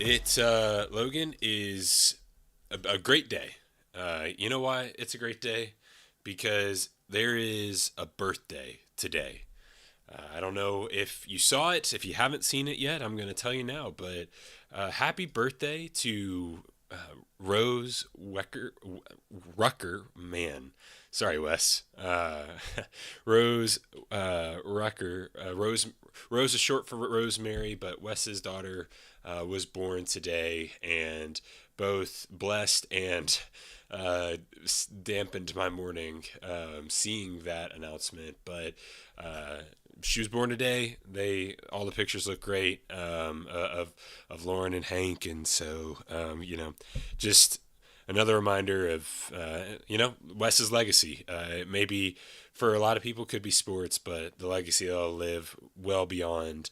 It Logan is a great day. You know why it's a great day? Because there is a birthday today. I don't know if you saw it. If you haven't seen it yet, I'm going to tell you now. But happy birthday to Rose Rucker. Man, sorry, Wes. Rose Rucker. Rose is short for Rosemary, but Wes's daughter was born today, and both blessed and dampened my morning seeing that announcement. But she was born today. All the pictures look great of Lauren and Hank, and so just another reminder of Wes's legacy. Maybe for a lot of people could be sports, but the legacy that'll live well beyond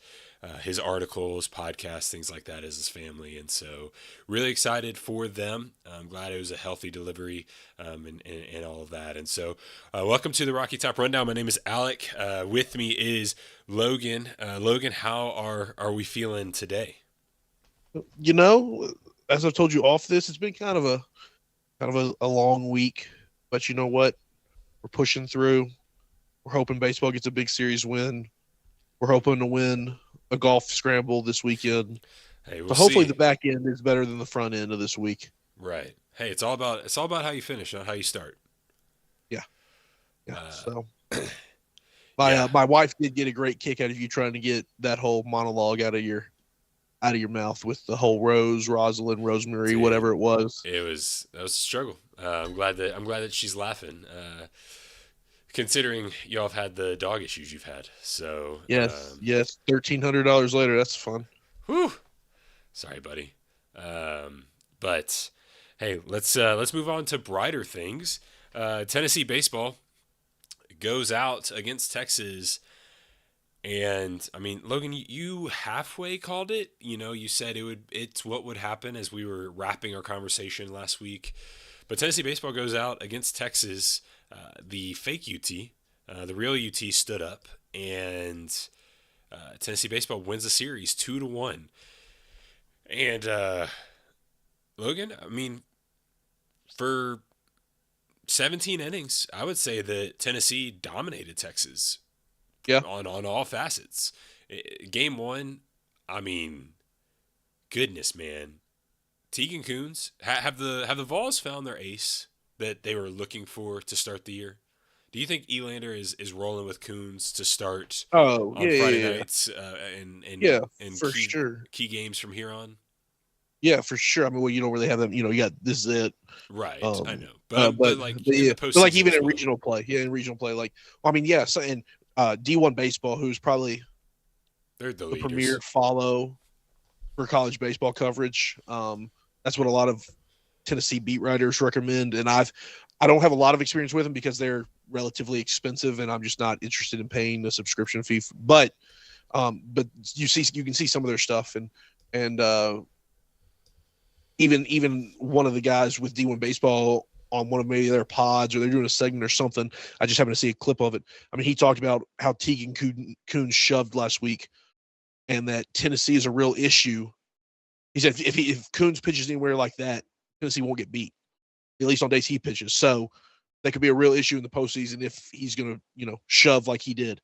his articles, podcasts, things like that as his family. And so really excited for them. I'm glad it was a healthy delivery and all of that. And so welcome to the Rocky Top Rundown. My name is Alec. With me is Logan. Logan, how are we feeling today? As I've told you off this, it's been kind of a long week, but you know what? We're pushing through. We're hoping baseball gets a big series win. We're hoping to win a golf scramble this weekend. Hey, we'll So hopefully see. the back end is better than the front end of this week. Right. Hey, it's all about how you finish, not how you start. Yeah. Yeah. Uh, So yeah. my wife did get a great kick out of you trying to get that whole monologue out of your mouth with the whole Rose, Rosalind, Rosemary, Dude, whatever it was. that was a struggle. I'm glad that she's laughing. Considering y'all have had the dog issues you've had. So, Yes. $1,300 later. That's fun. whew, sorry, buddy. But hey, let's move on to brighter things. Tennessee baseball goes out against Texas, and I mean, Logan, you halfway called it. You said it's what would happen as we were wrapping our conversation last week. But Tennessee baseball goes out against Texas. The fake UT, the real UT stood up, and Tennessee baseball wins the series 2-1. And Logan, I mean, for 17 innings, I would say that Tennessee dominated Texas Yeah. on all facets. Game one, I mean, goodness, man. Tegan Coons have the Vols found their ace that they were looking for to start the year? Do you think Elander is rolling with Coons to start Oh, on yeah, Friday yeah, yeah. nights and Yeah, and for sure. key games from here on? Yeah, for sure. I mean, well, where they have them, you got this is it. Right, I Um, know, but like but in yeah, the but like postseason even as in well. regional play, well, I mean, yeah. So and D1 baseball, who's probably They're the the premier leaders. follow for college baseball coverage. That's what a lot of Tennessee beat writers recommend, and I don't have a lot of experience with them because they're relatively expensive, and I'm just not interested in paying a subscription fee. But you can see some of their stuff, and even one of the guys with D1 baseball on one of maybe their pods or they're doing a segment or something. I just happened to see a clip of it. I mean, he talked about how Tegan Coons shoved last week and that Tennessee is a real issue. He said if Coons pitches anywhere like that, Tennessee won't get beat, at least on days he pitches. So that could be a real issue in the postseason if he's going to, shove like he did.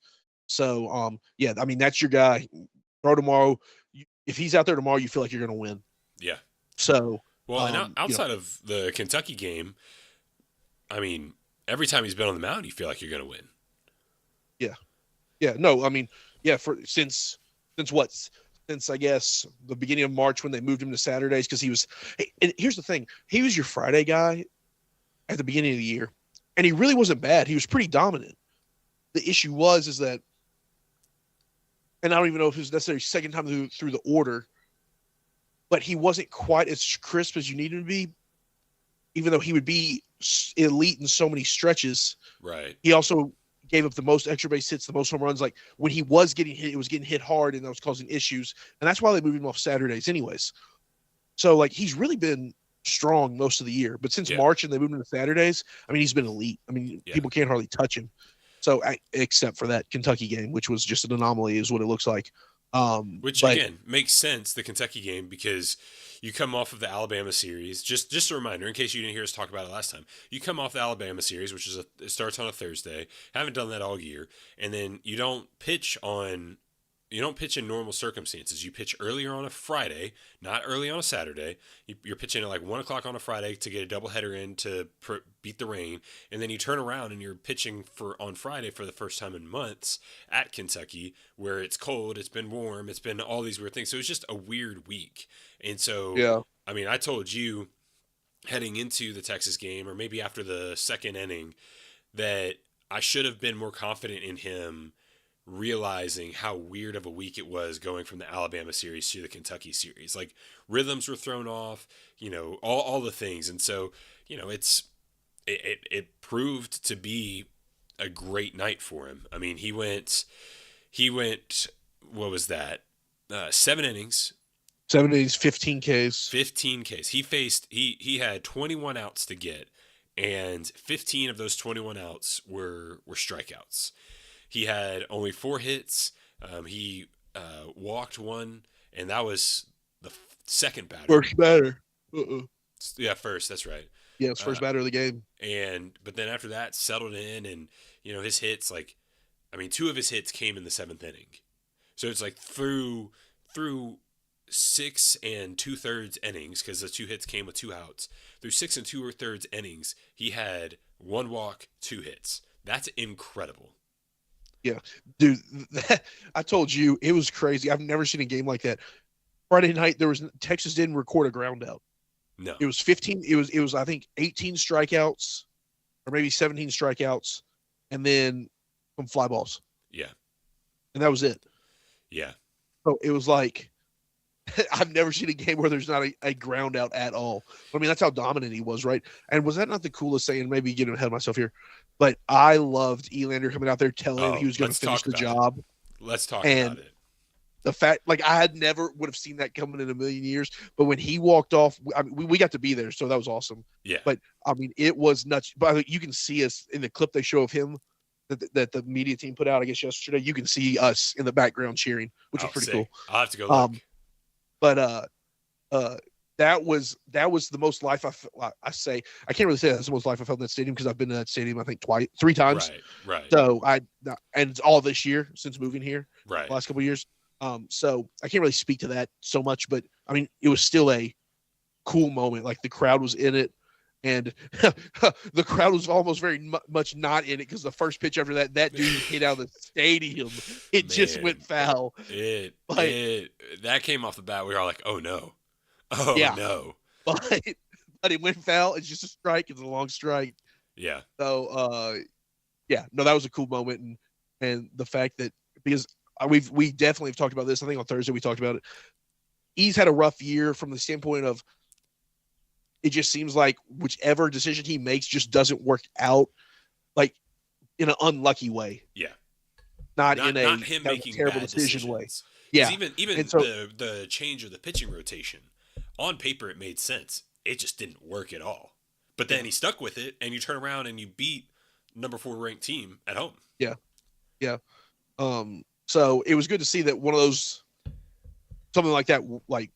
So, yeah, I mean, that's your guy. Throw tomorrow. If he's out there tomorrow, you feel like you're going to win. Yeah. So, Well, and outside of the Kentucky game, I mean, every time he's been on the mound, you feel like you're going to win. yeah, yeah, no, I mean, yeah, since what? Since I guess the beginning of March when they moved him to Saturdays because he was. And here's the thing: he was your Friday guy at the beginning of the year, and he really wasn't bad. He was pretty dominant. The issue is that, and I don't even know if it was necessarily second time through the order, but he wasn't quite as crisp as you needed him to be. Even though he would be elite in so many stretches, Right. he also gave up the most extra base hits, the most home runs. Like when he was getting hit, it was getting hit hard, and that was causing issues. And that's why they moved him off Saturdays, anyways. So like he's really been strong most of the year, but since Yeah. March and they moved him to Saturdays, I mean he's been elite. I mean Yeah. people can't hardly touch him. So except for that Kentucky game, which was just an anomaly, is what it looks like. Which But again makes sense, the Kentucky game, because you come off of the Alabama series. Just a reminder, in case you didn't hear us talk about it last time, you come off the Alabama series, which it starts on a Thursday. Haven't done that all year, and then you don't pitch in normal circumstances. You pitch earlier on a Friday, not early on a Saturday. You're pitching at like 1 o'clock on a Friday to get a doubleheader in to beat the rain, and then you turn around and you're pitching for on Friday for the first time in months at Kentucky, where it's cold, it's been warm, it's been all these weird things. So it's just a weird week, and so yeah, I mean, I told you heading into the Texas game, or maybe after the second inning, that I should have been more confident in him realizing how weird of a week it was going from the Alabama series to the Kentucky series. Like rhythms were thrown off, all the things. And so, it proved to be a great night for him. I mean, he went what was that? 7 innings, 7 days, 15 Ks. 15 Ks. He had 21 outs to get, and 15 of those 21 outs were strikeouts. He had only 4 hits. He walked one, and that was the second batter. First batter. Uh-uh. Yeah, first. That's right. Yeah, it's Uh, first batter of the game. but then after that, settled in, and his hits, like, I mean, 2 of his hits came in the 7th inning. So it's like through 6 and 2/3 innings, because the 2 hits came with 2 outs. Through 6 and 2/3 innings, he had 1 walk, 2 hits. That's incredible. Yeah, dude, I told you it was crazy. I've never seen a game like that. Friday night, Texas didn't record a ground out. No. It was 15. It was I think 18 strikeouts or maybe 17 strikeouts, and then some fly balls, Yeah. and that was it. Yeah. So it was like I've never seen a game where there's not a ground out at all. I mean, that's how dominant he was, right? And was that not the coolest thing? And maybe getting ahead of myself here, but I loved Elander coming out there telling him he Oh, was going to let's finish talk the about it. job. Let's talk And about it. the fact, like, I had never would have seen that coming in a million years. But when he walked off, I mean, we got to be there, so that was awesome. Yeah. But I mean, it was nuts. But I mean, you can see us in the clip they show of him that the media team put out, I guess yesterday. You can see us in the background cheering, which Oh, was pretty sick. cool. I'll have to go look. But that was the most life I say I can't really say that's the most life I felt in that stadium because I've been to that stadium I think three times. Right. So and it's all this year since moving here, Right. the last couple of years. So I can't really speak to that so much, but I mean it was still a cool moment. Like the crowd was in it, and the crowd was almost very much not in it because the first pitch after that dude hit out of the stadium. It just Man. went foul. That came off the bat. We were all like, oh no. Oh Yeah. no. But it went foul. It's just a strike. It's a long strike. Yeah. So yeah, no, that was a cool moment, and the fact that because we definitely have talked about this. I think on Thursday we talked about it. He's had a rough year from the standpoint of it just seems like whichever decision he makes just doesn't work out, like in an unlucky way. Yeah. Not in a not him kind of making terrible bad decision way. decisions. Yeah. Even so, the change of the pitching rotation, on paper it made sense. It just didn't work at all. But then he stuck with it, and you turn around and you beat number 4 ranked team at home. Yeah. So it was good to see that one of those something like that like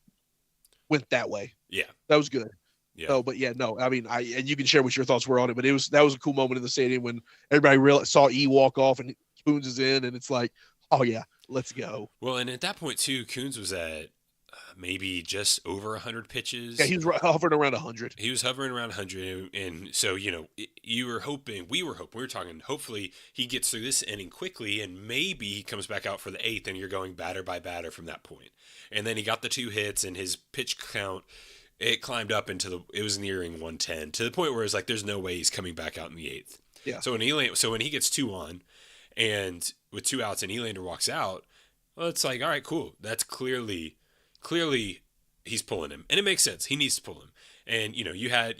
went that way. Yeah. That was good. Yeah. No, but yeah, no. I mean, and you can share what your thoughts were on it, but that was a cool moment in the stadium when everybody saw E walk off and Spoons is in, and it's like, oh yeah, let's go. Well, and at that point too, Coons was at maybe just over 100 pitches. Yeah, he was hovering around 100. He was hovering around 100, and so you were hoping, we were talking. Hopefully, he gets through this inning quickly, and maybe he comes back out for the 8th, and you're going batter by batter from that point. And then he got the 2 hits, and his pitch count it climbed up it was nearing 110 to the point where it's like there's no way he's coming back out in the 8th. Yeah. So when he gets 2 on, and with 2 outs, and Elander walks out, well, it's like, all right, cool. That's clearly he's pulling him, and it makes sense. He needs to pull him. And you had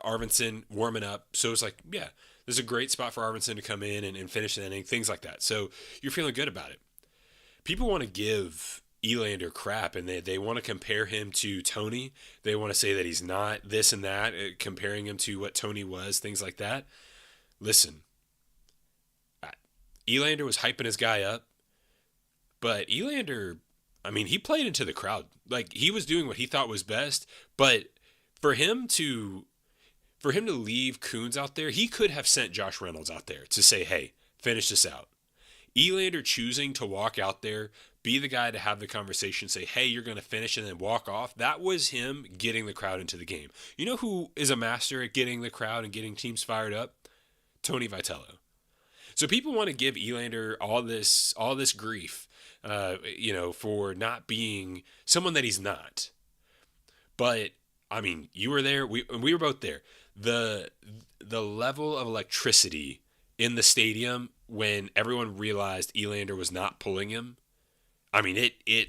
Arvidsson warming up, so it's like, yeah, this is a great spot for Arvidsson to come in and finish the inning, things like that. So you're feeling good about it. People want to give Elander crap, and they want to compare him to Tony. They want to say that he's not this and that, comparing him to what Tony was, things like that. Listen, Elander was hyping his guy up. But Elander, I mean, he played into the crowd. Like he was doing what he thought was best, but for him to leave Coons out there, he could have sent Josh Reynolds out there to say, "Hey, finish this out." Elander choosing to walk out there, be the guy to have the conversation, say, "Hey, you're going to finish," and then walk off. That was him getting the crowd into the game. You know who is a master at getting the crowd and getting teams fired up? Tony Vitello. So people want to give Elander all this grief, for not being someone that he's not. But I mean, you were there. We were both there. The level of electricity in the stadium when everyone realized Elander was not pulling him. I mean, it Yeah,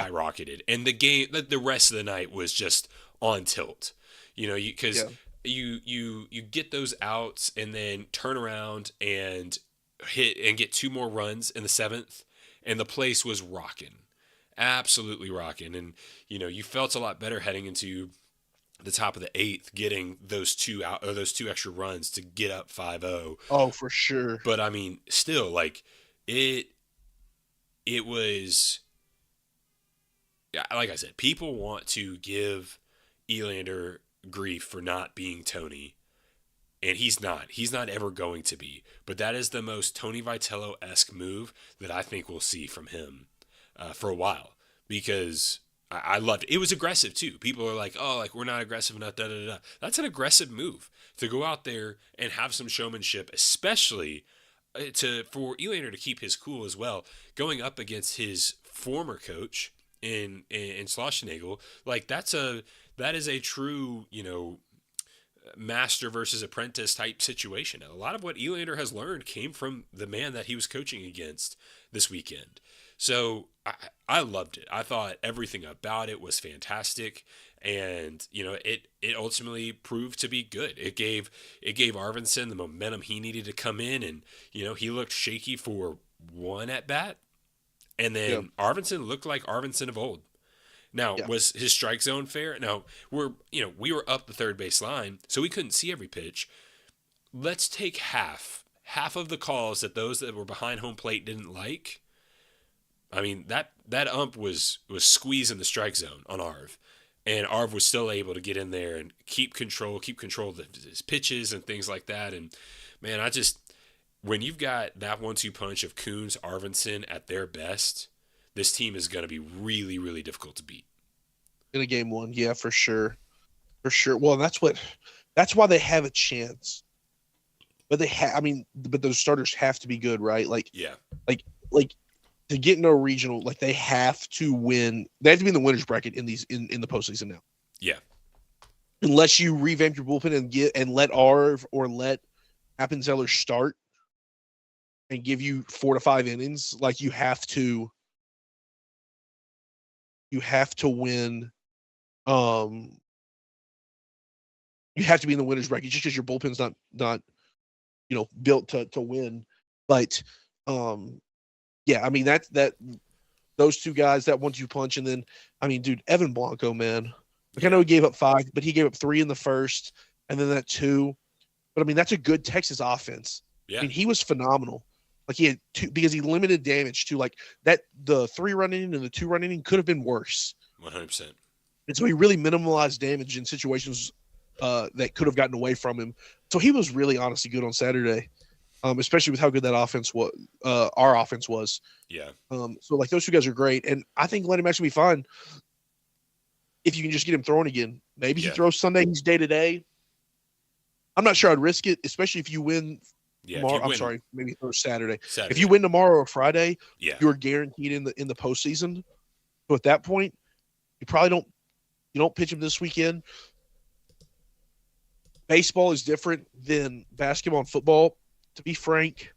skyrocketed, and the rest of the night was just on tilt. Because yeah, you get those outs and then turn around and hit and get two more runs in the seventh, and the place was rocking, absolutely rocking, and you felt a lot better heading into the top of the eighth, getting those two out or those two extra runs to get up 5-0. oh, for sure. But I mean, still, like it it was, yeah, like I said, people want to give Elander grief for not being Tony, and he's not. He's not ever going to be. But that is the most Tony Vitello esque move that I think we'll see from him for a while, because I loved it. It was aggressive too. People are like, "Oh, like we're not aggressive enough." Da da da. That's an aggressive move to go out there and have some showmanship, especially to for Elander to keep his cool as well, going up against his former coach in Schlossnagel. Like that is a true master versus apprentice type situation. A lot of what Elander has learned came from the man that he was coaching against this weekend. So I loved it. I thought everything about it was fantastic, and it ultimately proved to be good. It gave Arvidsson the momentum he needed to come in, and he looked shaky for one at bat, and Yeah, then Arvidsson looked like Arvidsson of old. Now, yeah, was his strike zone fair? Now, we were up the third base line, so we couldn't see every pitch. Let's take half of the calls that those that were behind home plate didn't like. I mean, that ump was squeezing the strike zone on Arv, and Arv was still able to get in there and keep control of his pitches and things like that. And man, when you've got that 1-2 punch of Coons, Arvidsson at their best, this team is going to be really, really difficult to beat. in a game one, yeah, for sure, for sure. Well, that's why they have a chance. But I mean, but those starters have to be good, right? Yeah, Like to get into a regional, like they have to win. They have to be in the winners bracket in the postseason now. yeah, Unless you revamp your bullpen and let Arv or let Appenzeller start and give you 4 to 5 innings, like you have to win. Um, you have to be in the winners bracket just because your bullpen's not built to win. But um, yeah, I mean that those two guys, that 1-2 punch, and then I mean, dude, Evan Blanco, man. Like I know yeah, he gave up 5, but he gave up 3 in the first, and then that 2. But I mean, that's a good Texas offense. I yeah, mean, he was phenomenal. Like he had 2 because he limited damage to like that. The 3-run inning and the 2-run inning could have been worse, 100%. and so he really minimalized damage in situations that could have gotten away from him. So he was really honestly good on Saturday, especially with how good that offense was. Our offense was. Yeah, So like those two guys are great, and I think Lenny Max will be fine if you can just get him throwing again. Maybe he yeah, throws Sunday. He's day to day. I'm not sure I'd risk it, especially if you win yeah. If tomorrow. you I'm win sorry, maybe or Saturday. If you Saturday, win tomorrow or Friday, yeah, you're guaranteed in the postseason. So at that point, you probably don't pitch him this weekend. Baseball is different than basketball and football. To be frank,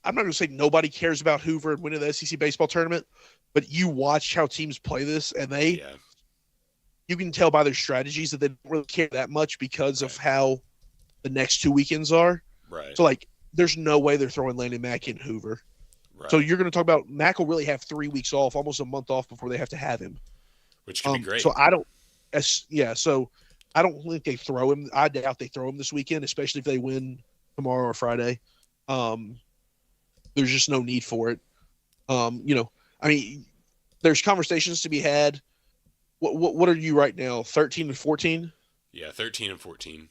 I'm not going to say nobody cares about Hoover and winning the SEC baseball tournament, but you watch how teams play this, and yeah, you can tell by their strategies that they don't really care that much because of right, how the next 2 weekends are. right, So like, there's no way they're throwing Landon Mack in Hoover. So right. you're going to talk about Mack will really have 3 weeks off, almost a month off before they have to have him. Which could be great. So I don't, yeah. So I don't think they throw him. I doubt they throw him this weekend, especially if they win tomorrow or Friday. There's just no need for it. I mean, there's conversations to be had. What are you right now? 13 and 14. Yeah, 13 and 14.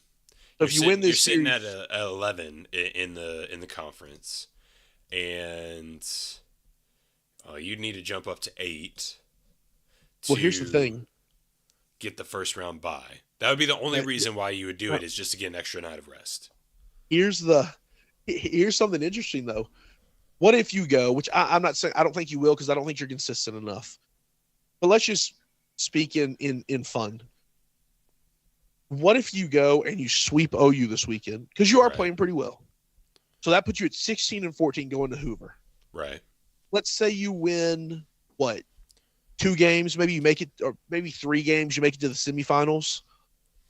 So if you win You're this sitting at series, 11 in the conference, and you'd need to jump up to 8 well, here's the to thing. get the first round bye. That would be the only Uh, reason why you would do uh, it, is just to get an extra night of rest. Here's the here's something interesting though. What if you go? Which I'm not saying I don't think you will because I don't think you're consistent enough. But let's just speak in fun. What if you go and you sweep OU this weekend because you are Right, playing pretty well? So that puts you at 16 and 14 going to Hoover. right. Let's say you win what, 2 games, maybe you make it, or maybe 3 games, you make it to the semifinals,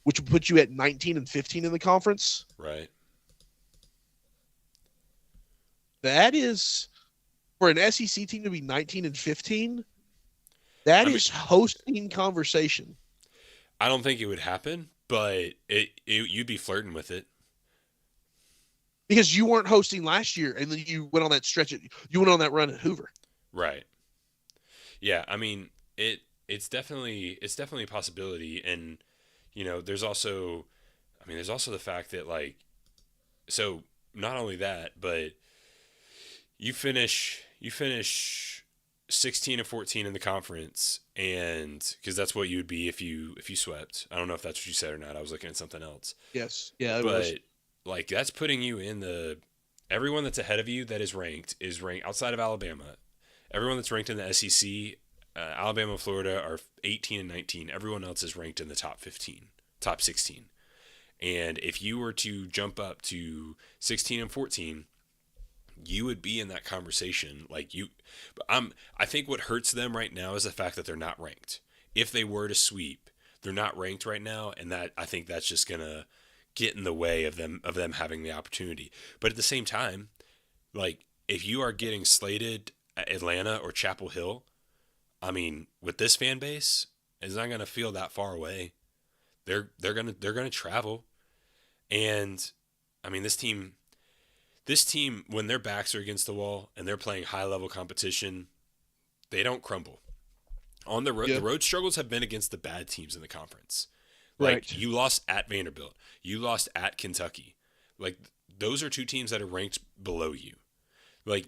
which would put you at 19 and 15 in the conference. Right. That is, for an SEC team to be 19 and 15, that I mean, is hosting conversation I don't think it would happen, but you'd be flirting with it. because you weren't hosting last year and then you went on that stretch. You went on that run at Hoover. Right. Yeah, I mean, it's definitely a possibility, and there's also, I mean, there's also the fact that, like, so not only that, but you finish 16 and 14 in the conference, and because that's what you would be if you swept. I don't know if that's what you said or not. I was looking at something else. Yes. Yeah, it was. But like, that's putting you in the, everyone that's ahead of you that is ranked outside of Alabama. Everyone that's ranked in the SEC, Alabama and Florida are 18 and 19. Everyone else is ranked in the top 15, top 16. And if you were to jump up to 16 and 14, you would be in that conversation. Like, I think what hurts them right now is the fact that they're not ranked. If they were to sweep, they're not ranked right now, and that, I think that's just gonna get in the way of them having the opportunity. But at the same time, like, if you are getting slated at Atlanta or Chapel Hill, I mean, with this fan base, it's not gonna feel that far away. They're gonna travel, and I mean, this team, when their backs are against the wall and they're playing high level competition, they don't crumble. On the road, Yeah. the road struggles have been against the bad teams in the conference. Like, Right. you lost at Vanderbilt, you lost at Kentucky. Like, those are two teams that are ranked below you. Like,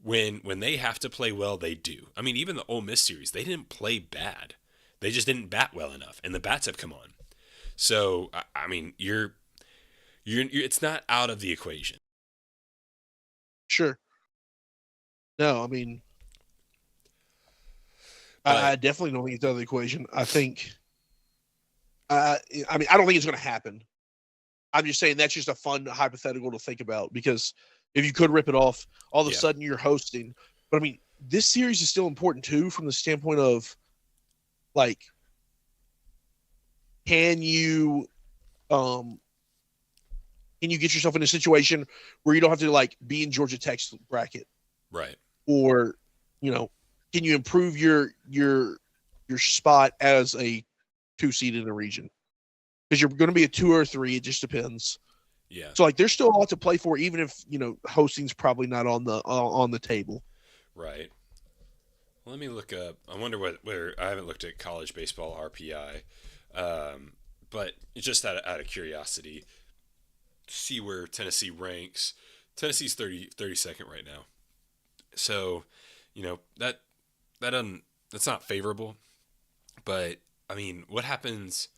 when they have to play well, they do. I mean, even the Ole Miss series, they didn't play bad. They just didn't bat well enough, and the bats have come on. So I mean, it's not out of the equation. Sure. No, I mean, I But definitely don't think it's out of the equation. I think, uh, I mean, I don't think it's going to happen. I'm just saying that's just a fun hypothetical to think about because if you could rip it off, all of a yeah, sudden you're hosting. But I mean, this series is still important too from the standpoint of like, can you um can you get yourself in a situation where you don't have to like be in Georgia Tech's bracket, right. or you know, can you improve your spot as a 2 seed in the region? Because you're going to be a 2 or 3. It just depends. Yeah, So like, there's still a lot to play for, even if hosting's probably not on the table. right. Let me look up. I wonder where I haven't looked at college baseball RPI, but just out of curiosity, see where Tennessee ranks. Tennessee's 32nd right now. So, that doesn't that's not favorable. But I mean, what happens?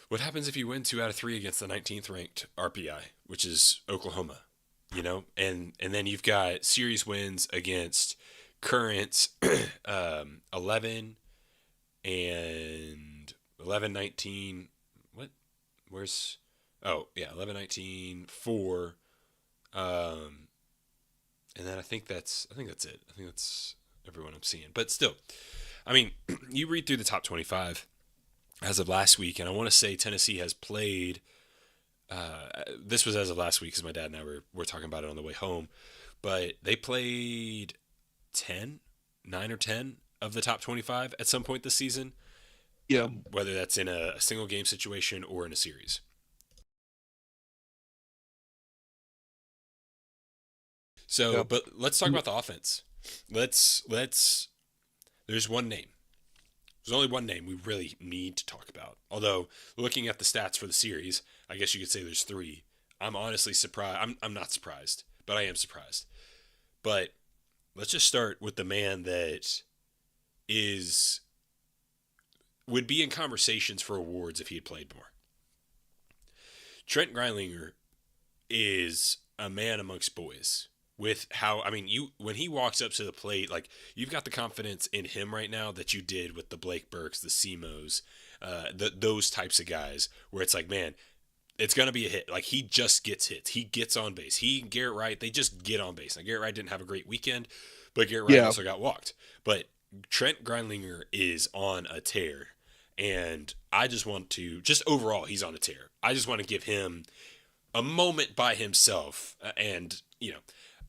What happens if you win 2 out of 3 against the 19th ranked RPI, which is Oklahoma? And then you've got series wins against current 11 and 11 19. What? Where's? Oh yeah, 11 19 4. Um, and then I think that's it. I think that's everyone I'm seeing. But still, I mean, you read through the top 25 as of last week, and I want to say Tennessee has played. This was as of last week because my dad and I were talking about it on the way home. But they played 10, 9 or 10 of the top 25 at some point this season, Yeah. whether that's in a single game situation or in a series. So, Yeah. but let's talk about the offense. Let's. There's one name. There's only one name we really need to talk about. Although looking at the stats for the series, I guess you could say there's three. I'm honestly surprised. I'm not surprised, but I am surprised. But let's just start with the man that is would be in conversations for awards if he had played more. Trent Greilinger is a man amongst boys. With how I mean, you when he walks up to the plate, like you've got the confidence in him right now that you did with the Blake Burks, the Semos, those types of guys, where it's like, man, it's gonna be a hit. Like he just gets hits, he gets on base. He and Garrett Wright, they just get on base. Now Garrett Wright didn't have a great weekend, but Garrett Wright Yeah. also got walked. But Trent Greilinger is on a tear, and I just want to just overall he's on a tear. I just want to give him a moment by himself. And,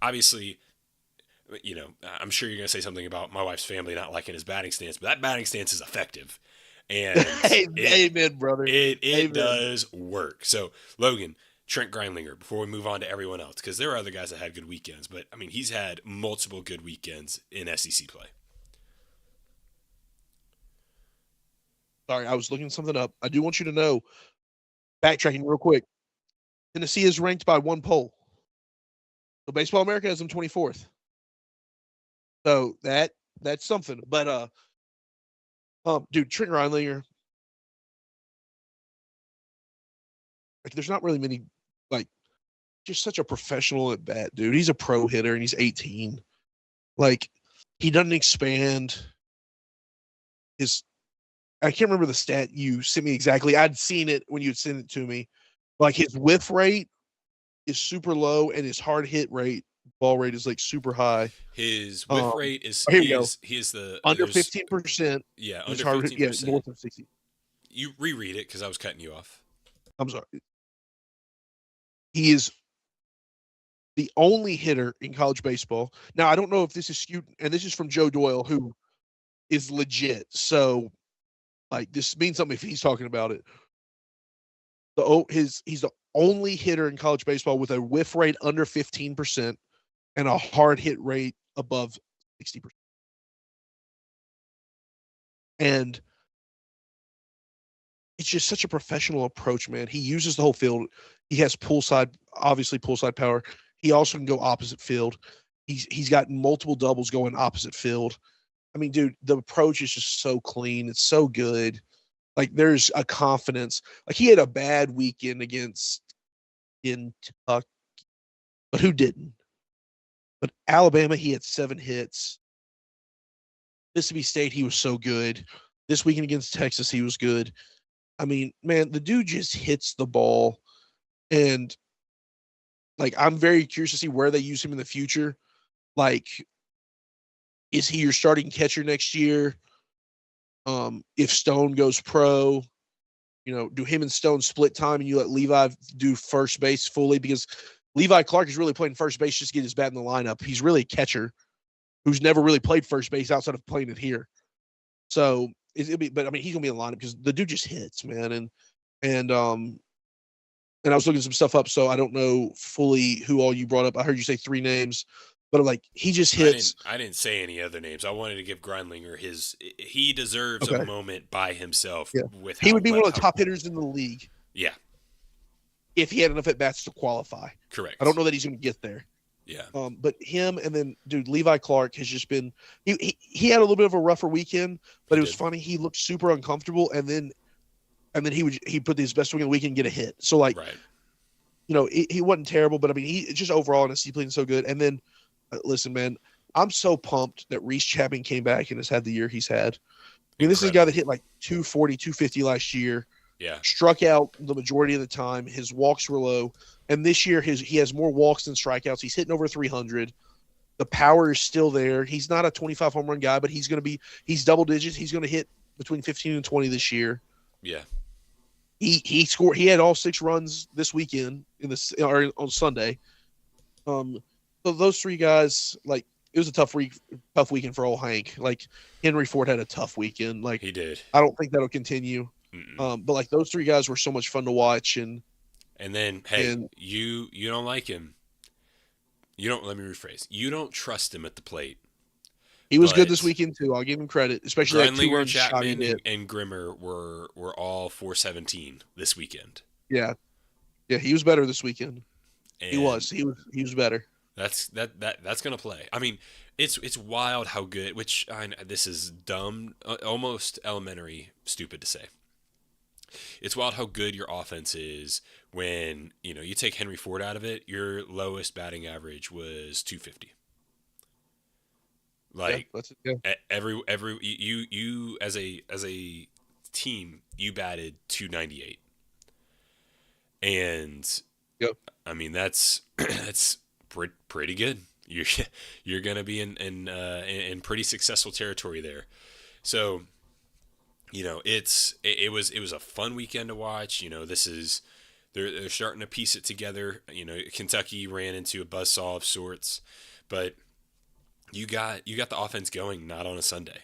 obviously, I'm sure you're going to say something about my wife's family not liking his batting stance, but that batting stance is effective. And it, Amen, brother. it Amen. does work. So, Logan, Trent Greinlinger, before we move on to everyone else, because there are other guys that had good weekends, but I mean, he's had multiple good weekends in SEC play. Sorry, I was looking something up. I do want you to know, backtracking real quick, Tennessee is ranked by one poll. So Baseball America has them 24th. So that's something. But dude, Trent Reiniger, like there's not really many like just such a professional at bat, dude. He's a pro hitter and he's 18. Like he doesn't expand his I can't remember the stat you sent me exactly. I'd seen it when you'd sent it to me. Like his whiff rate is super low and his hard hit rate, ball rate is like super high. His whiff rate is Here we go. he is the Under there's 15%. yeah His under hard hit, fifteen yeah, percent. north of 60. You reread it because I was cutting you off. I'm sorry. He is the only hitter in college baseball. Now, I don't know if this is skewed, and this is from Joe Doyle, who is legit. So, like, this means something if he's talking about it. He's the only hitter in college baseball with a whiff rate under 15% and a hard hit rate above 60%. And it's just such a professional approach, man. He uses the whole field. He has obviously poolside power. He also can go opposite field. He's got multiple doubles going opposite field. I mean, dude, the approach is just so clean. It's so good. Like there's a confidence. Like he had a bad weekend against Kentucky, but who didn't? But Alabama, he had 7 hits. Mississippi State, he was so good. This weekend against Texas, he was good. I mean, man, the dude just hits the ball. And like, I'm very curious to see where they use him in the future. Like, is he your starting catcher next year? If Stone goes pro, do him and Stone split time and you let Levi do first base fully because Levi Clark is really playing first base just to get his bat in the lineup. He's really a catcher who's never really played first base outside of playing it here. So but I mean, he's gonna be in the lineup because the dude just hits, man. And I was looking some stuff up, so I don't know fully who all you brought up. I heard you say 3 names, but I'm like, he just I hits. didn't. I didn't say any other names. I wanted to give Grindlinger his. He deserves a Okay, moment by himself yeah, with he how. would be one of the How top hitters in the league yeah, if he had enough at bats to qualify. I don't correct. know that he's going to get there. Yeah, But him and then, dude, Levi Clark has just been. He had a little bit of a rougher weekend, but he it was did. funny. He looked super uncomfortable, and then he put his best swing of the weekend and get a hit. So like, Right. he wasn't terrible, but I mean, he just overall honestly playing so good. And then, listen, man, I'm so pumped that Reese Chapman came back and has had the year he's had. I mean, this is a guy Incredible. that hit like 240, 250 last year, Yeah. struck out the majority of the time. His walks were low. And this year, he has more walks than strikeouts. He's hitting over 300. The power is still there. He's not a 25 home run guy, but he's double digits. He's going to hit between 15 and 20 this year. Yeah. He scored. He had all 6 runs this weekend or on Sunday. So those 3 guys, like, it was a tough weekend for old Hank. Like Henry Ford had a tough weekend. Like He did. I don't think that'll continue. Mm-mm. But like those 3 guys were so much fun to watch, And then, hey, and you don't like him. You don't. Let me rephrase. You don't trust him at the plate. He was good this but weekend too. I'll give him credit, especially that Grindlinger, 2-run shot he Chapman, hit. and Grimmer were all 417 this weekend, Yeah, yeah, he was better this weekend. He and was. He was better. that's gonna play. I mean, it's wild how good. Which this is dumb, almost elementary, stupid to say. It's wild how good your offense is when you take Henry Ford out of it. Your lowest batting average was 250. Yeah, Like that's it. Yeah, every you as a team you batted 298, and yep, I mean that's that's pretty good. You're gonna be in pretty successful territory there. So it was a fun weekend to watch. This is they're starting to piece it together. Kentucky ran into a buzzsaw of sorts, but you got the offense going not on a Sunday.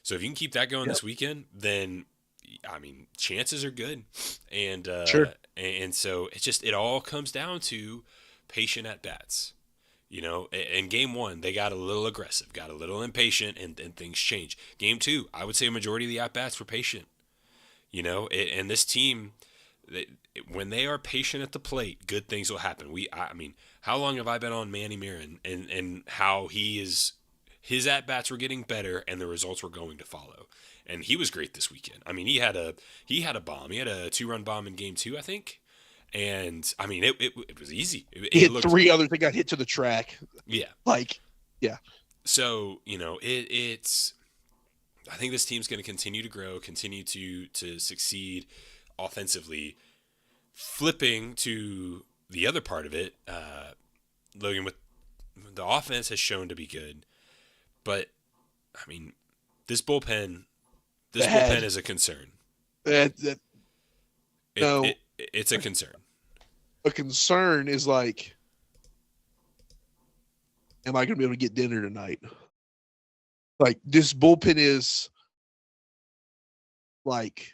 So if you can keep that going yep, this weekend, then I mean chances are good. And sure, so it all comes down to patient at bats. In game one, they got a little aggressive, got a little impatient, and things change. Game two, I would say a majority of the at bats were patient. And this team, when they are patient at the plate, good things will happen. I mean, how long have I been on Manny Marin and how his at bats were getting better and the results were going to follow. And he was great this weekend. I mean, he had a bomb. He had a 2-run bomb in game two, I think. And I mean, it was easy. It, he it hit looked, three others that got hit to the track. yeah. Like, yeah, So it's. I think this team's going to continue to grow, continue to succeed offensively. Flipping to the other part of it, Logan, with the offense has shown to be good, but I mean, this bullpen, this bullpen bad. is a concern. That It, no, it it's a concern. a concern is like, am I going to be able to get dinner tonight? Like this bullpen is like,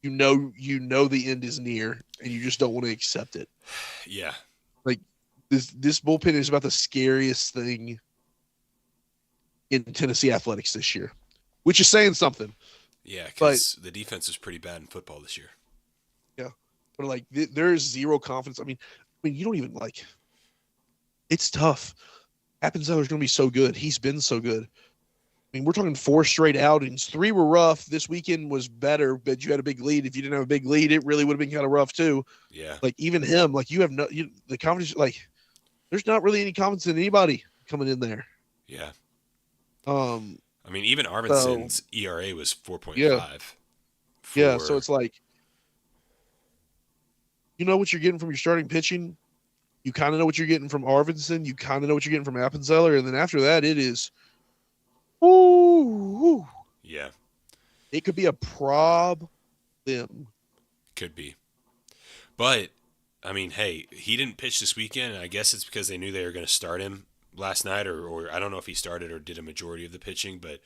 you know the end is near, and you just don't want to accept it. Yeah, Like this bullpen is about the scariest thing in Tennessee athletics this year, which is saying something. yeah, But because the defense is pretty bad in football this year. yeah, but like there's zero confidence. I mean, you don't even like. It's tough. Appenzeller's going to be so good. He's been so good. I mean, we're talking 4 straight outings. 3 were rough. This weekend was better, but you had a big lead. If you didn't have a big lead, it really would have been kind of rough too. Yeah, Like even him, like the confidence. Like there's not really any confidence in anybody coming in there. yeah. Um. I mean, even So Arvidsson's ERA was yeah, 4.5 yeah. So for it's like you know what you're getting from your starting pitching. You kind of know what you're getting from Arvidsson. You kind of know what you're getting from Appenzeller, and then after that, it is. Ooh, yeah, it could be a problem. could be. But I mean, hey, he didn't pitch this weekend, and I guess it's because they knew they were going to start him last night, or I don't know if he started or did a majority of the pitching. But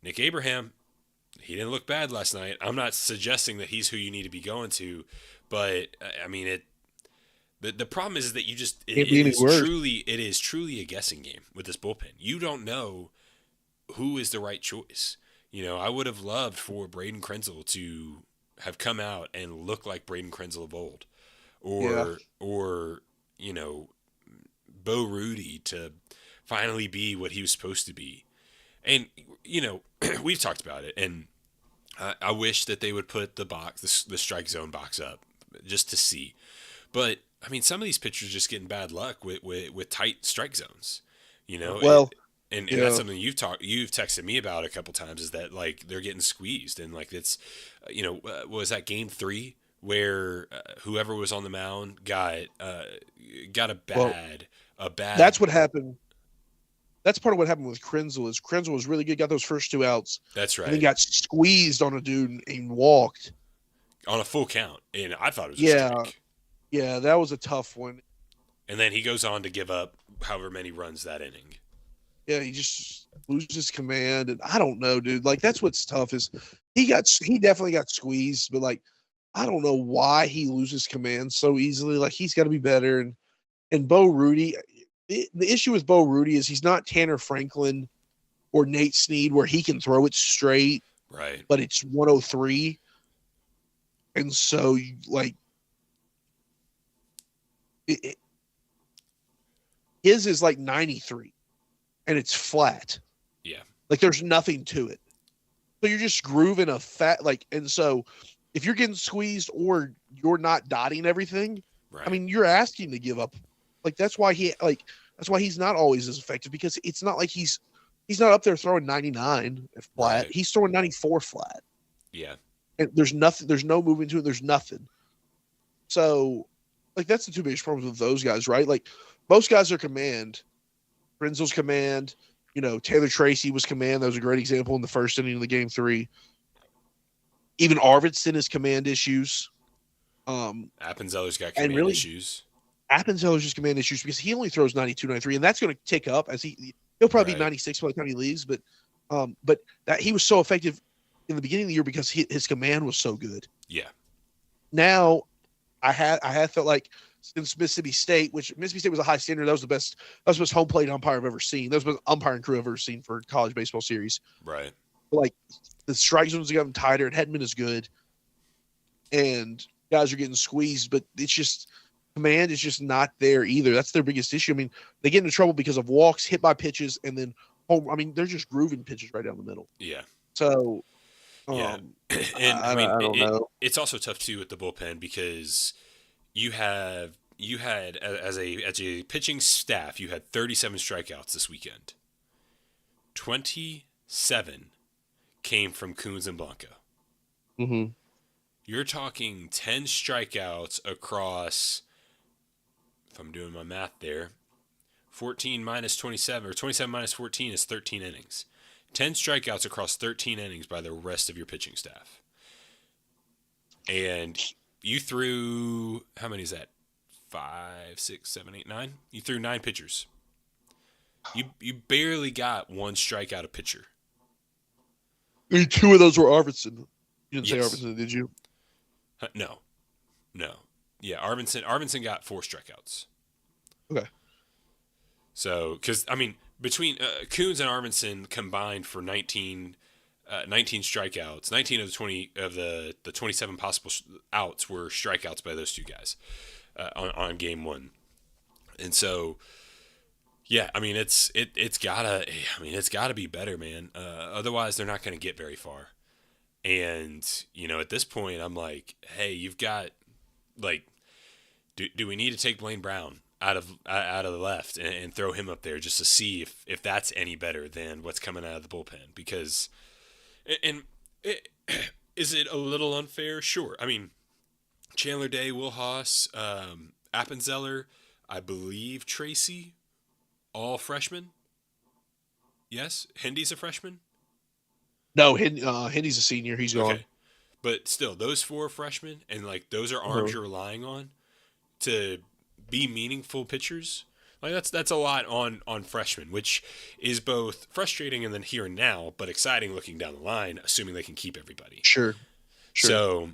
Nick Abraham, he didn't look bad last night. I'm not suggesting that he's who you need to be going to, but I mean it. The problem is that you just Can't be any worse. it is truly a guessing game with this bullpen. You don't know who is the right choice. I would have loved for Braden Krenzel to have come out and look like Braden Krenzel of old, Yeah. or you know Bo Rudy to finally be what he was supposed to be. And we've talked about it, and I wish that they would put the strike zone box up just to see. But I mean, some of these pitchers just getting bad luck with tight strike zones. You know, Well, and that's yeah. something you've texted me about a couple times, is that like they're getting squeezed, and like it's was that game three where whoever was on the mound got a Well, bad. that's what happened. That's part of what happened with Krenzel. Is Krenzel was really good, got those first 2 outs, That's and then right, got squeezed on a dude and walked. on a full count, and I thought it was a Yeah, strike. yeah, that was a tough one. And then he goes on to give up however many runs that inning. Yeah, he just loses command, and I don't know, dude. Like that's what's tough is he definitely got squeezed, but like I don't know why he loses command so easily. Like he's got to be better, and Bo Rudy. the issue with Bo Rudy is he's not Tanner Franklin or Nate Snead where he can throw it straight, Right. but it's 103. And so, like, it, his is like 93 and it's flat. Yeah. Like, there's nothing to it. So you're just grooving a fat, like, and so if you're getting squeezed or you're not dotting everything, I Right. mean, you're asking to give up. Like, that's why he's not always as effective because it's not like he's not up there throwing 99 flat. Right. He's throwing 94 flat. Yeah. And there's nothing, there's no movement to it. There's nothing. So, like, that's the two biggest problems with those guys, right? Like, most guys are command. Renzel's command. Taylor Tracy was command. That was a great example in the first inning of the game 3. Even Arvidsson has command issues. Appenzeller's got And command really, issues. Appenzeller's just command issues because he only throws 92, 93, and that's going to tick up as he'll probably be Right. 96 by the time he leaves. But that he was so effective in the beginning of the year because his command was so good. Yeah. Now, I had felt like since Mississippi State, which Mississippi State was a high standard, that was the best home plate umpire I've ever seen. That was the best umpiring crew I've ever seen for college baseball series. Right. Like, the strike zones have gotten tighter. It hadn't been as good, and guys are getting squeezed. But it's just command is just not there either. That's their biggest issue. I mean, they get into trouble because of walks, hit by pitches, and then home. I mean, they're just grooving pitches right down the middle. Yeah. So, Yeah. And I mean, I don't know. it's also tough too with the bullpen because you had as a pitching staff, you had 37 strikeouts this weekend. 27 came from Coons and Blanco. Mm-hmm. You're talking 10 strikeouts across, if I'm doing my math there, 14 minus 27, or 27 minus 14 is 13 innings. 10 strikeouts across 13 innings by the rest of your pitching staff. And you threw, how many is that? 5, 6, 7, 8, 9? You threw 9 pitchers. You barely got one strikeout a pitcher. Two of those were Arvidsson. You didn't Yes. say Arvidsson, did you? No. Yeah, Arvidsson got 4 strikeouts. Okay. So, because, I mean, between Coons and Arvidsson combined for 19 strikeouts. 19 of the 20 of the 27 possible outs were strikeouts by those two guys on game 1. And so, yeah, I mean, it's gotta be better, man. Otherwise, they're not going to get very far. And at this point, I'm like, hey, you've got, like, do we need to take Blaine Brown out of the left and throw him up there just to see if that's any better than what's coming out of the bullpen? Because, and it, is it a little unfair? Sure. I mean, Chandler Day, Will Haas, Appenzeller, I believe Tracy, all freshmen. Yes, Hendy's a freshman. No, Hendy's a senior. He's gone. Okay, but still, those 4 freshmen, and like those are arms you're relying on to be meaningful pitchers. Like that's a lot on freshmen, which is both frustrating and then here and now, but exciting looking down the line, assuming they can keep everybody. Sure. So,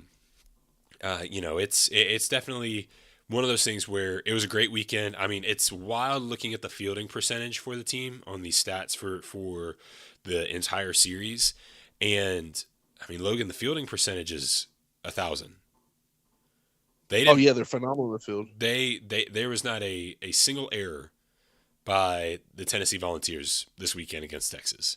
it's definitely one of those things where it was a great weekend. I mean, it's wild looking at the fielding percentage for the team on these stats for the entire series, and I mean, Logan, the fielding percentage is 1,000. They Oh didn't. yeah, they're phenomenal in the field. There was not a single error by the Tennessee Volunteers this weekend against Texas.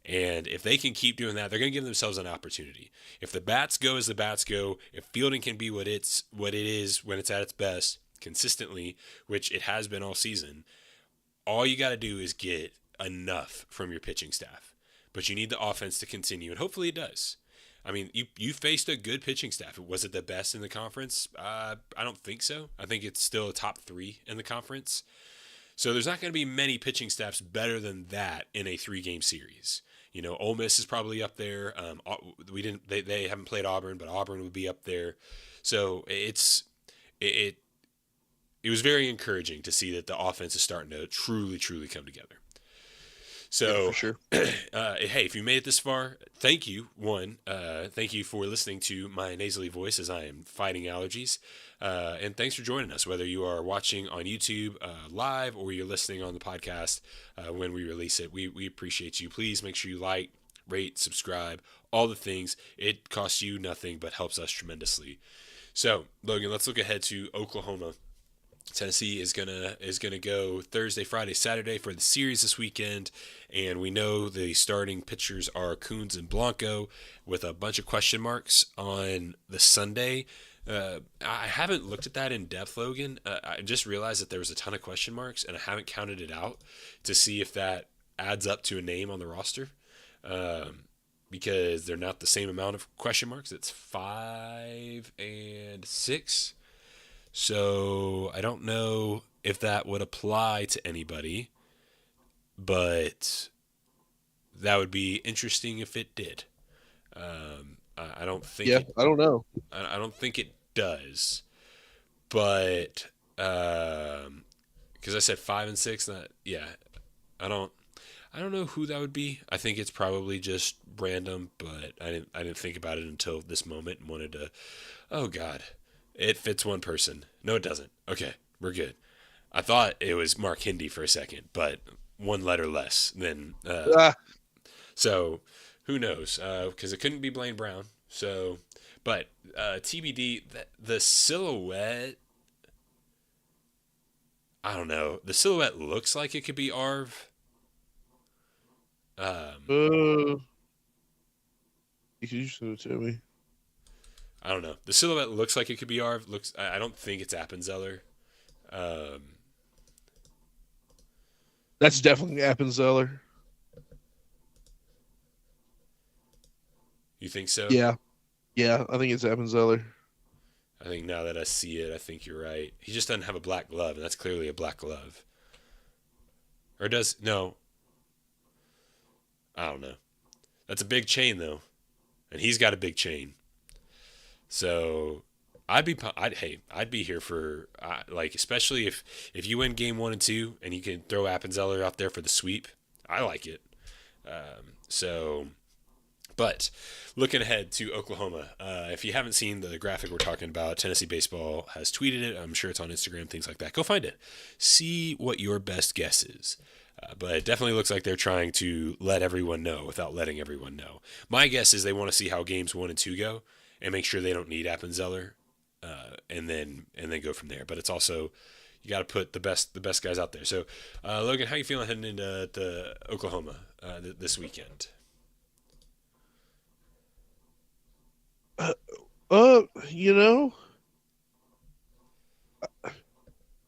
And if they can keep doing that, they're going to give themselves an opportunity. If the bats go as the bats go, if fielding can be what it is when it's at its best consistently, which it has been all season, all you got to do is get enough from your pitching staff. But you need the offense to continue, and hopefully it does. I mean, you faced a good pitching staff. Was it the best in the conference? I don't think so. I think it's still a top 3 in the conference. So there's not going to be many pitching staffs better than that in a 3-game series. Ole Miss is probably up there. They haven't played Auburn, but Auburn would be up there. So it was very encouraging to see that the offense is starting to truly come together. Yeah, So, for sure. hey, if you made it this far, thank you. Thank you for listening to my nasally voice as I am fighting allergies. And thanks for joining us, whether you are watching on YouTube live or you're listening on the podcast when we release it. We appreciate you. Please make sure you like, rate, subscribe, all the things. It costs you nothing but helps us tremendously. So, Logan, let's look ahead to Oklahoma. Tennessee is gonna go Thursday, Friday, Saturday for the series this weekend, and we know the starting pitchers are Coons and Blanco, with a bunch of question marks on the Sunday. I haven't looked at that in depth, Logan. I just realized that there was a ton of question marks, and I haven't counted it out to see if that adds up to a name on the roster. Because they're not the same amount of question marks. It's 5 and 6. So I don't know if that would apply to anybody, but that would be interesting if it did. I don't think Yeah, it. I don't know. I don't think it does, but because I said 5 and 6, that yeah, I don't. I don't know who that would be. I think it's probably just random, but I didn't think about it until this moment and wanted to. Oh God, it fits one person. No, it doesn't. Okay, we're good. I thought it was Mark Hindy for a second, but one letter less than. Ah, So who knows? Because it couldn't be Blaine Brown. So, but TBD, the silhouette. I don't know. The silhouette looks like it could be Arv. Um, uh, you can show it to me. I don't know. The silhouette looks like it could be Arv. Looks. I don't think it's Appenzeller. Um, That's definitely Appenzeller. you think so? Yeah, yeah, I think it's Appenzeller. I think now that I see it, I think you're right. He just doesn't have a black glove, and that's clearly a black glove. Or does no? I don't know. That's a big chain though, and he's got a big chain. So I'd be here for like especially if you win game 1 and 2 and you can throw Appenzeller out there for the sweep. I like it. So but looking ahead to Oklahoma, if you haven't seen the graphic we're talking about, Tennessee Baseball has tweeted it. I'm sure it's on Instagram, things like that. Go find it. See what your best guess is. But it definitely looks like they're trying to let everyone know without letting everyone know. My guess is they want to see how games 1 and 2 go and make sure they don't need Appenzeller, and then go from there. But it's also you got to put the best guys out there. So, Logan, how you feeling heading into the Oklahoma this weekend? Uh, uh, you know,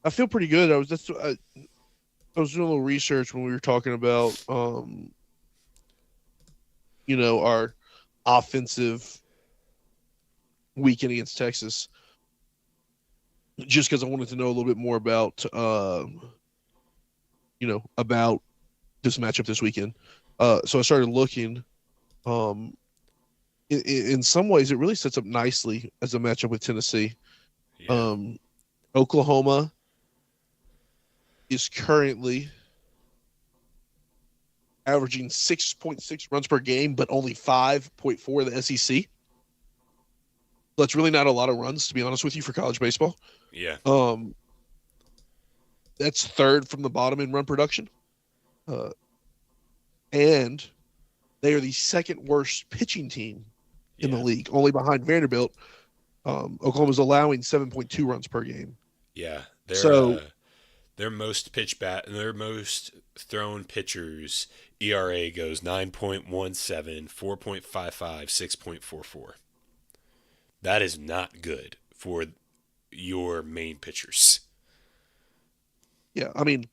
I feel pretty good. I was doing a little research when we were talking about our offensive weekend against Texas, just because I wanted to know a little bit more about about this matchup this weekend. So I started looking. Um, in some ways, it really sets up nicely as a matchup with Tennessee. Yeah, Um, Oklahoma is currently averaging 6.6 runs per game, but only 5.4 in the SEC. That's really not a lot of runs, to be honest with you, for college baseball. yeah, Um, that's third from the bottom in run production. Uh, and they are the second worst pitching team in the yeah, league, only behind Vanderbilt. Oklahoma's allowing 7.2 runs per game. yeah. So, Their most thrown pitchers ERA goes 9.17, 4.55, 6.44. That is not good for your main pitchers. yeah, I mean,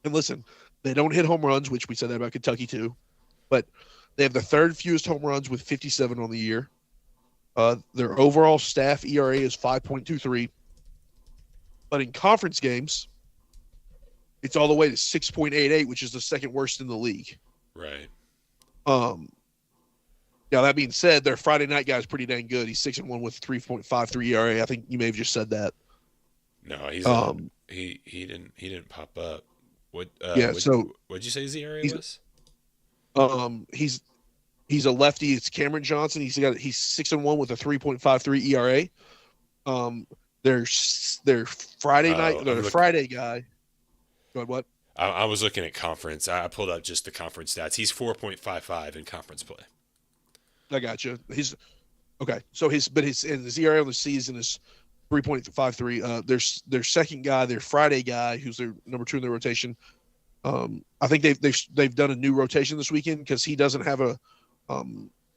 and listen, they don't hit home runs, which we said that about Kentucky too, but they have the third fewest home runs with 57 on the year. Their overall staff ERA is 5.23, but in conference games, it's all the way to 6.88, which is the second worst in the league. Right. Um, Now that being said, their Friday night guy is pretty dang good. He's 6-1 with 3.53 ERA. I think you may have just said that. No, he's Um, he didn't pop up. What Yeah, so what'd you say his ERA he's was? um he's he's a lefty. It's Cameron Johnson. He's 6-1 with a 3.53 ERA. Um, their Friday night, Oh, the Friday guy. Go ahead, what? I was looking at conference. I pulled up just the conference stats. He's 4.55 in conference play. I got you. He's okay. So his ERA on the season is 3.53. Their second guy, their Friday guy, who's their number two in the rotation. I think they've done a new rotation this weekend because he doesn't have a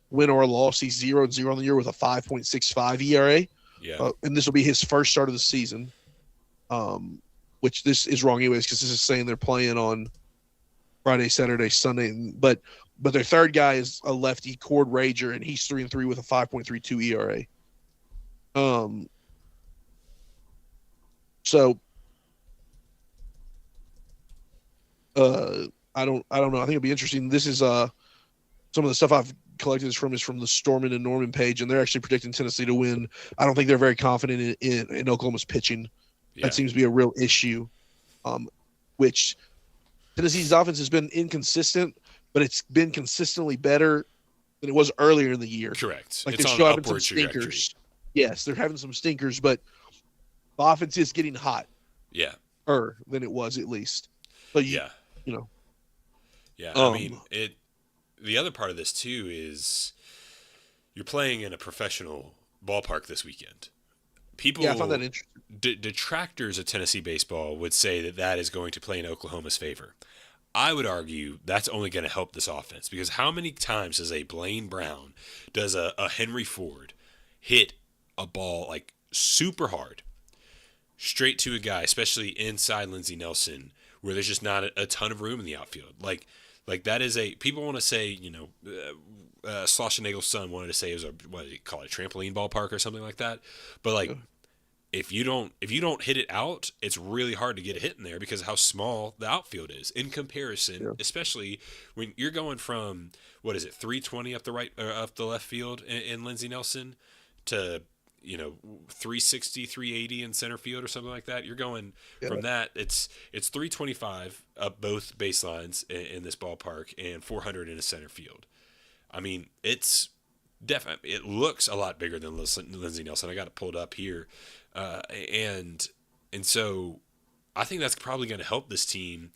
win or a loss. He's 0-0 on the year with a 5.65 ERA. Yeah. And this will be his first start of the season. Which this is wrong anyways because this is saying they're playing on Friday, Saturday, Sunday, but their third guy is a lefty, Cord Rager, and he's 3-3 with a 5.32 ERA. So I don't know. I think it'll be interesting. This is some of the stuff I've collected is from the Storman and Norman page, and they're actually predicting Tennessee to win. I don't think they're very confident in Oklahoma's pitching. Yeah. That seems to be a real issue. Which Tennessee's offense has been inconsistent, but it's been consistently better than it was earlier in the year. Correct. Like It's they're on still an having some upward trajectory. stinkers. Yes, they're having some stinkers, but the offense is getting hot Yeah. than it was at least. So Yeah. you know, Yeah. I mean, the other part of this too is you're playing in a professional ballpark this weekend. People, yeah, I found that interesting. Detractors of Tennessee baseball would say that that is going to play in Oklahoma's favor. I would argue that's only going to help this offense because how many times does a Blaine Brown, does a Henry Ford hit a ball like super hard straight to a guy, especially inside Lindsey Nelson, where there's just not a ton of room in the outfield. Like that is a people want to say, Schlossnagel's son wanted to say it was what do you call it, a trampoline ballpark or something like that. But like if you don't hit it out, it's really hard to get a hit in there because of how small the outfield is in comparison, especially when you're going from what is it, 320 up the right or up the left field in Lindsey Nelson to 360 380 in center field or something like that. You're going from that, it's 325 up both baselines in this ballpark and 400 in a center field. I mean, it's definitely, it looks a lot bigger than Lindsey Nelson. I got it pulled up here, and so I think that's probably going to help this team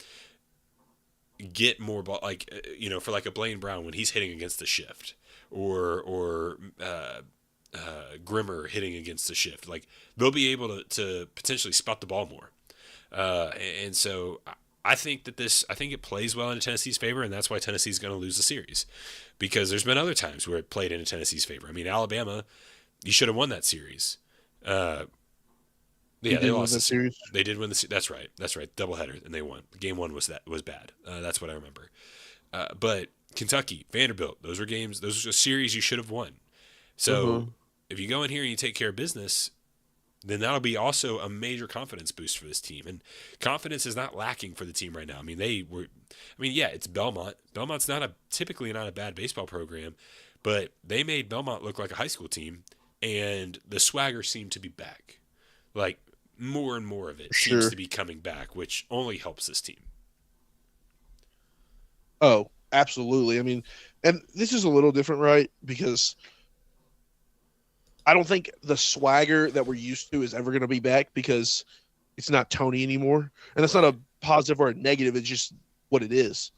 get more ball, for like a Blaine Brown when he's hitting against the shift, or Grimmer hitting against the shift. Like they'll be able to potentially spot the ball more, and so I think it plays well into Tennessee's favor, and that's why Tennessee's going to lose the series. Because there's been other times where it played into Tennessee's favor. I mean, Alabama, you should have won that series. Yeah, they lost the series. They did win the series. That's right. Doubleheader, and they won. Game one was bad. That's what I remember. But Kentucky, Vanderbilt, those were games. Those were a series you should have won. So if you go in here and you take care of business, then that'll be also a major confidence boost for this team. And confidence is not lacking for the team right now. I mean, it's Belmont. Belmont's typically not a bad baseball program, but they made Belmont look like a high school team, and the swagger seemed to be back. Like, more and more of it seems to be coming back, which only helps this team. Oh, absolutely. I mean, and this is a little different, right? Because I don't think the swagger that we're used to is ever going to be back because it's not Tony anymore. And that's not a positive or a negative. It's just what it is.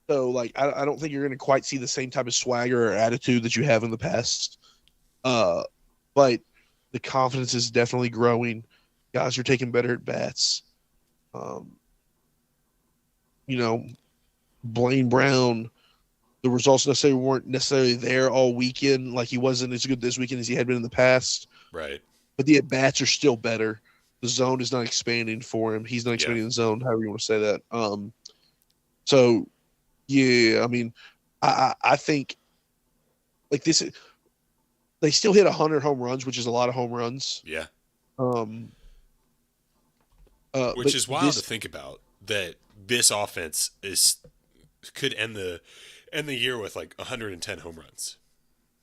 So, like, I don't think you're going to quite see the same type of swagger or attitude that you have in the past. But the confidence is definitely growing. Guys are taking better at bats. Blaine Brown, the results weren't necessarily there all weekend. Like he wasn't as good this weekend as he had been in the past. Right. But the at-bats are still better. The zone is not expanding for him. He's not expanding the zone, however you want to say that. So, yeah, I mean, I think like this, they still hit 100 home runs, which is a lot of home runs. Yeah. Which is wild to think about, that this offense could end the year with like 110 home runs,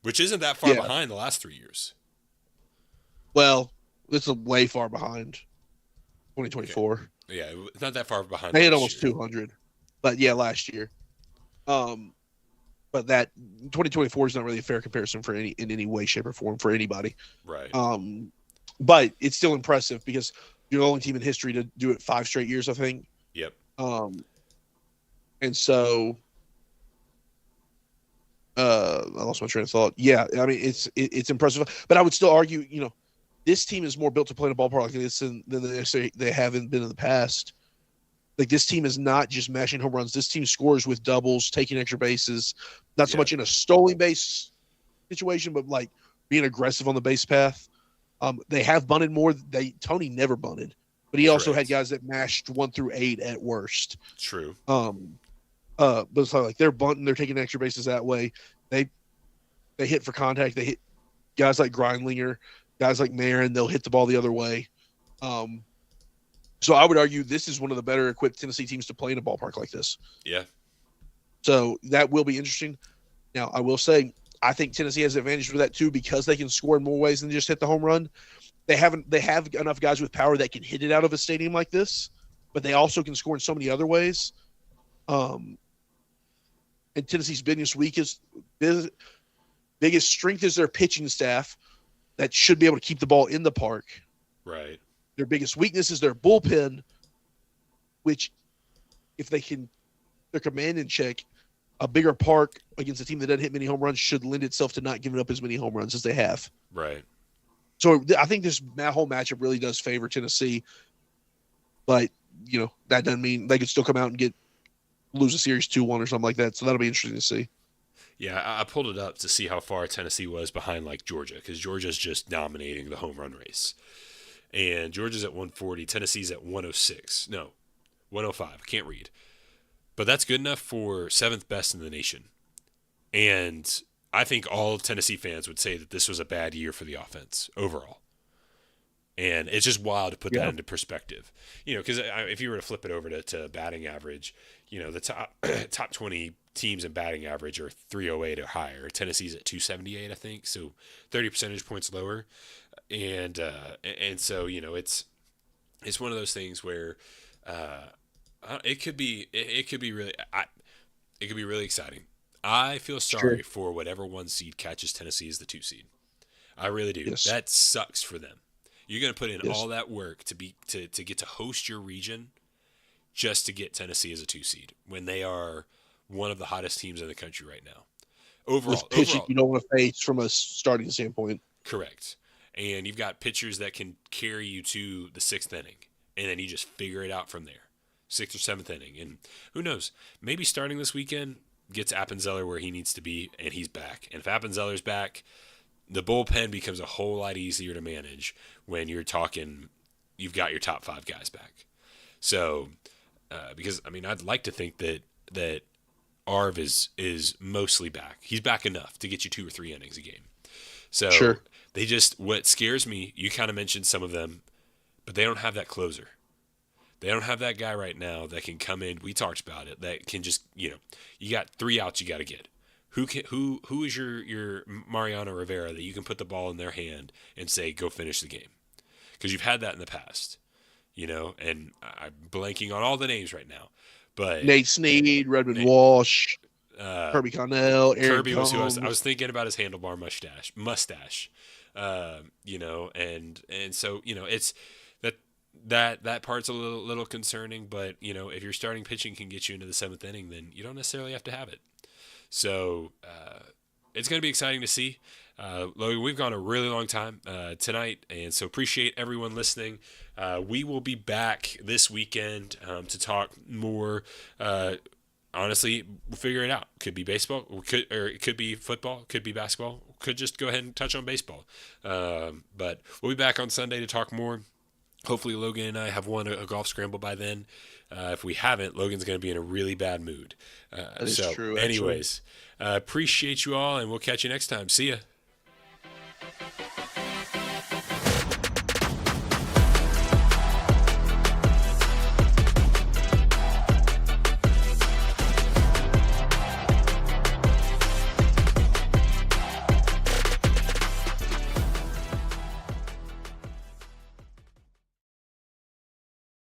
which isn't that far behind the last 3 years. Well, it's way far behind 2024. Yeah, it's not that far behind They hit last almost year. 200, but yeah, last year. Um, but that 2024 is not really a fair comparison for any in any way, shape, or form for anybody. Right. Um, but it's still impressive because you're the only team in history to do it 5 straight years, I think. Yep. Um, and so I lost my train of thought. Yeah, I mean it's impressive, but I would still argue, this team is more built to play in a ballpark like this than they haven't been in the past. Like this team is not just mashing home runs. This team scores with doubles, taking extra bases, not so Yeah. much in a stolen base situation, but like being aggressive on the base path. They have bunted more. Tony never bunted, but he also had Correct. guys that mashed 1 through 8 at worst. True. Um, but it's like they're bunting, they're taking extra bases that way. They they hit for contact. They hit guys like Grindlinger, guys like Marin. They'll hit the ball the other way. Um, so I would argue this is one of the better equipped Tennessee teams to play in a ballpark like this. Yeah. So that will be interesting. Now I will say I think Tennessee has advantage with that too because they can score in more ways than just hit the home run. They have enough guys with power that can hit it out of a stadium like this, but they also can score in so many other ways. Um, and Tennessee's biggest strength is their pitching staff that should be able to keep the ball in the park. Right. Their biggest weakness is their bullpen, which if they can their command in check, a bigger park against a team that doesn't hit many home runs should lend itself to not giving up as many home runs as they have. Right. So I think this whole matchup really does favor Tennessee, but that doesn't mean they could still come out and lose a series 2-1 or something like that. So that'll be interesting to see. Yeah, I pulled it up to see how far Tennessee was behind like Georgia because Georgia's just dominating the home run race, and Georgia's at 140, Tennessee's at 106. No, 105. I can't read, but that's good enough for seventh best in the nation. And I think all Tennessee fans would say that this was a bad year for the offense overall. And it's just wild to put that Yeah, into perspective, because if you were to flip it over to batting average, the top 20 teams in batting average are 308 or higher. Tennessee's at 278, I think, so 30 percentage points lower, and so it's one of those things where it could be it could be really exciting. I feel it's true. sorry for whatever one seed catches Tennessee as the two seed. I really do. Yes, That sucks for them. You're going to put in yes, all that work to get to host your region just to get Tennessee as a two seed when they are one of the hottest teams in the country right now. with Overall, pitching overall, you don't want to face from a starting standpoint. correct. And you've got pitchers that can carry you to the sixth inning, and then you just figure it out from there, sixth or seventh inning. And who knows? Maybe starting this weekend gets Appenzeller where he needs to be, and he's back. And if Appenzeller's back, the bullpen becomes a whole lot easier to manage when you're talking you've got your top five guys back. So because I'd like to think that Arv is mostly back. He's back enough to get you 2 or 3 innings a game. So Sure. what scares me, you kind of mentioned some of them, but they don't have that closer. They don't have that guy right now that can come in. We talked about it. That can just you got 3 outs you got to get. Who is your Mariano Rivera that you can put the ball in their hand and say go finish the game? Because you've had that in the past, and I'm blanking on all the names right now, but Nate Snead, Redmond Walsh, uh, Kirby Connell, Aaron Kirby was who I was Combs. thinking about his handlebar mustache, and so it's that part's a little concerning, but if your starting pitching can get you into the seventh inning, then you don't necessarily have to have it. So it's going to be exciting to see. Logan, we've gone a really long time tonight, and so appreciate everyone listening. We will be back this weekend to talk more. Honestly, we'll figure it out. Could be baseball, or it could be football, could be basketball. Could just go ahead and touch on baseball. But we'll be back on Sunday to talk more. Hopefully, Logan and I have won a golf scramble by then. If we haven't, Logan's going to be in a really bad mood. That is So, true, actually. anyways, appreciate you all, and we'll catch you next time. See ya.